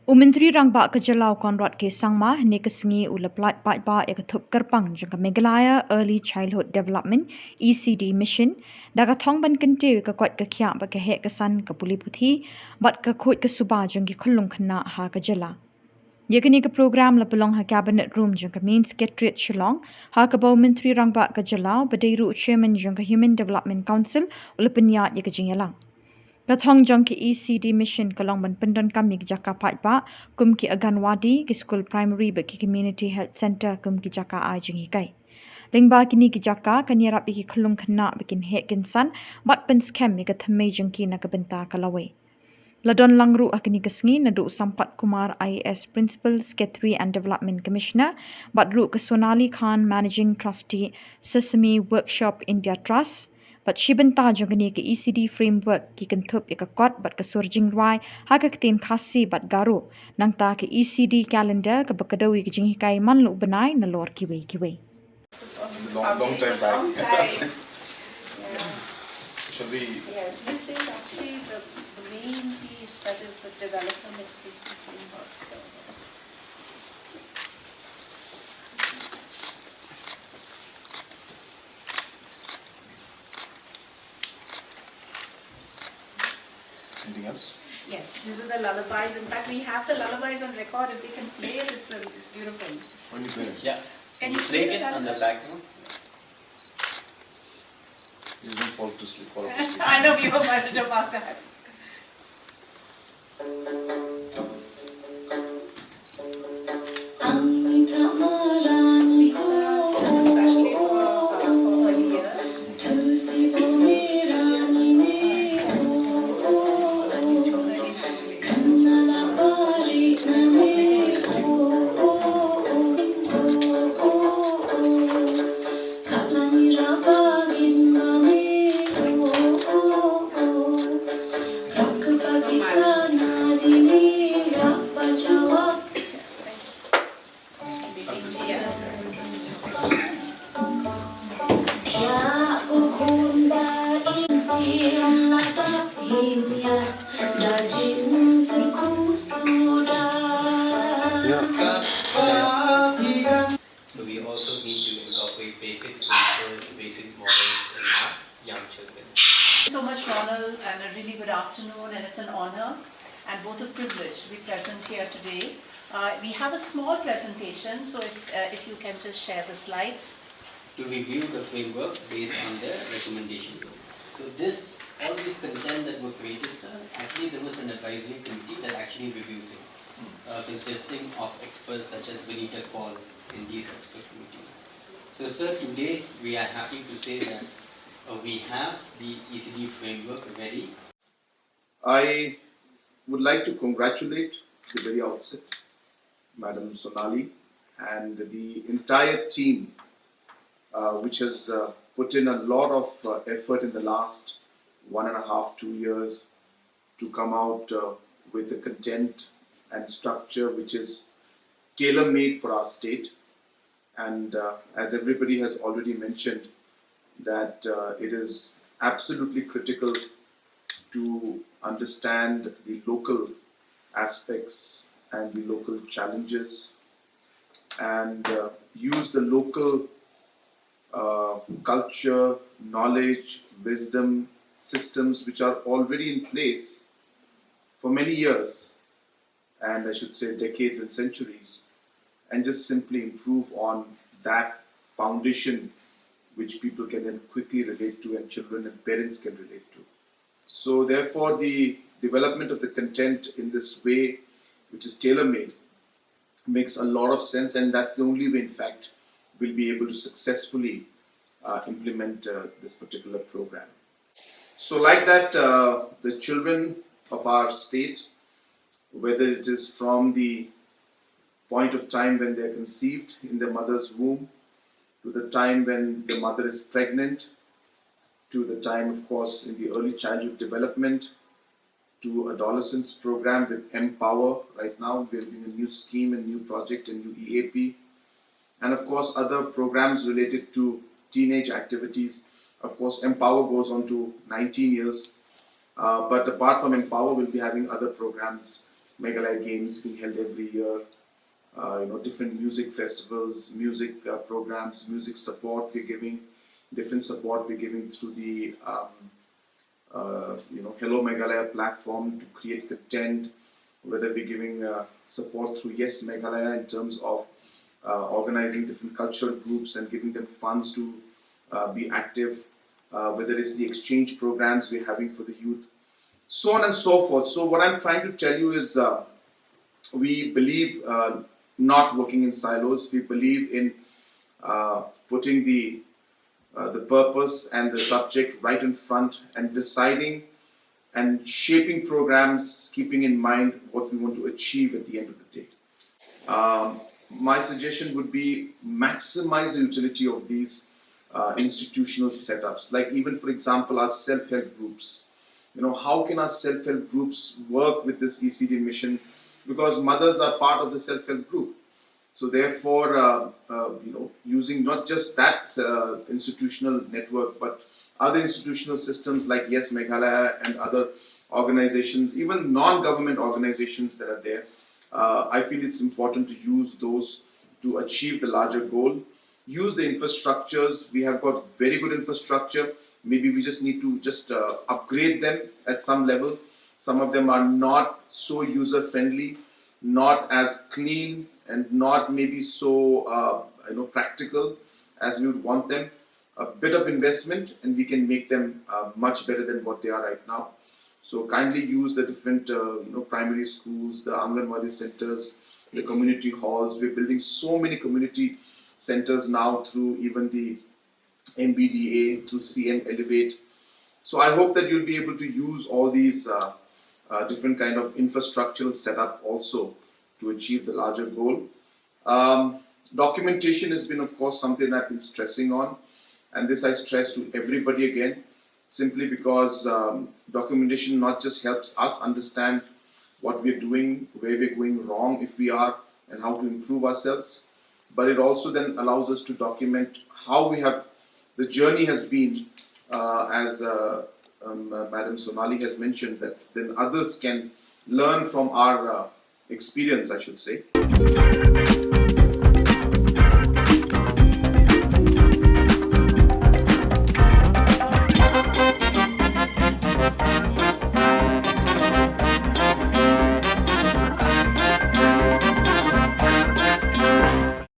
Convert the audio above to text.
Myntri Rangbah Jylla Conrad K Sangma hynne sngi paidbah Thup Kyrpang Meghalaya Early Childhood Development ECD Mission daga thong ban kyntiew Koit Khiah san puthi khuid suba Khunlung Khynnah ha Jylla. Yakini program la pelong ha cabinet room Main Secretariat Shillong ha bau Myntri Rangbah Jylla badairu chairman Human Development Council pyniaid jingialang. Kathong jong ki ECD Mission kalong ban pyndonkam ki jaka paidbah ki anganwadi ki school primary ba ki community health center ki jaka jinghikai. Lyngba kini ki jaka kan Iarap ki Khunlung Khynnah bikin kinsan bat pen scam ki thamei ki na kabenta kalawai. Ladon langru akini kesngi nadu Sampat Kumar IAS Principal Secretary and Development Commissioner Badru Sonali Khan Managing Trustee Sesame Workshop India Trust but shibenta jongani ke ECD framework ki kentup ka kot bat ka surjing rwai ha ka ten khasi bat garu nang ta ke ECD calendar ka bakadawi ki jinghikai man lu banai na lor kiwe. Long time back. Long time. Yeah. Shall we? Yes, this is actually the main piece that is the development education framework. So, yes. Anything else? Yes, these are the lullabies. In fact, we have the lullabies on record. If we can play it, it's beautiful. When you play it? Yeah. Can you you play play it the on the lullaby? background? You don't fall to sleep. Fall to sleep. I know we were worried about that. This is especially for early years. So we also need to incorporate basic principles, basic models in our young children. So much, Ronald, and a really good afternoon, and it's an honor and both a privilege to be present here today. We have a small presentation, so if you can just share the slides. To review the framework based on the recommendations. So all this content that were created, sir, actually there was an advisory committee that actually reviews it, consisting of experts such as Vinita Paul in these expert committees. So, sir, today we are happy to say that we have the ECD framework ready. I would like to congratulate at the very outset Madam Sonali and the entire team which has put in a lot of effort in the last 1.5 to 2 years to come out with a content and structure which is tailor-made for our state. And as everybody has already mentioned, that it is absolutely critical to understand the local aspects and the local challenges and use the local culture, knowledge, wisdom, systems which are already in place for many years, and I should say decades and centuries, and just simply improve on that foundation which people can then quickly relate to and children and parents can relate to. So therefore the development of the content in this way, which is tailor-made, makes a lot of sense, and that's the only way in fact we'll be able to successfully implement this particular program. So like that, the children of our state, whether it is from the point of time when they're conceived in their mother's womb, to the time when the mother is pregnant, to the time, of course, in the early childhood development, to adolescence program with Empower. Right now, we're doing a new scheme, a new project, a new EAP, and of course, other programs related to teenage activities. Of course, Empower goes on to 19 years, but apart from Empower, we'll be having other programs Meghalaya Games being held every year, different music festivals, music programs, music support we're giving, different support we're giving through the Hello Meghalaya platform to create content, whether we're giving support through Yes Meghalaya in terms of organizing different cultural groups and giving them funds to be active, whether it's the exchange programs we're having for the youth, so on and so forth. So what I'm trying to tell you is we believe not working in silos. We believe in putting the purpose and the subject right in front and deciding and shaping programs, keeping in mind what we want to achieve at the end of the day. My suggestion would be maximize the utility of these institutional setups. Like even, for example, our self-help groups. How can our self-help groups work with this ECD mission? Because mothers are part of the self-help group. So therefore, using not just that institutional network, but other institutional systems like Yes Meghalaya and other organizations, even non-government organizations that are there, I feel it's important to use those to achieve the larger goal. Use the infrastructures. We have got very good infrastructure. Maybe we just need to upgrade them at some level. Some of them are not so user-friendly, not as clean, and not maybe so practical as we would want them. A bit of investment and we can make them much better than what they are right now. So kindly use the different primary schools, the anganwadi centers, the community halls. We're building so many community centers now through even the MBDA, through CM Elevate. So I hope that you'll be able to use all these different kind of infrastructural setup also to achieve the larger goal. Documentation has been, of course, something I've been stressing on, and this I stress to everybody again, simply because documentation not just helps us understand what we're doing, where we're going wrong if we are, and how to improve ourselves, but it also then allows us to document how the journey has been, as Madam Sonali has mentioned, that then others can learn from our experience, I should say.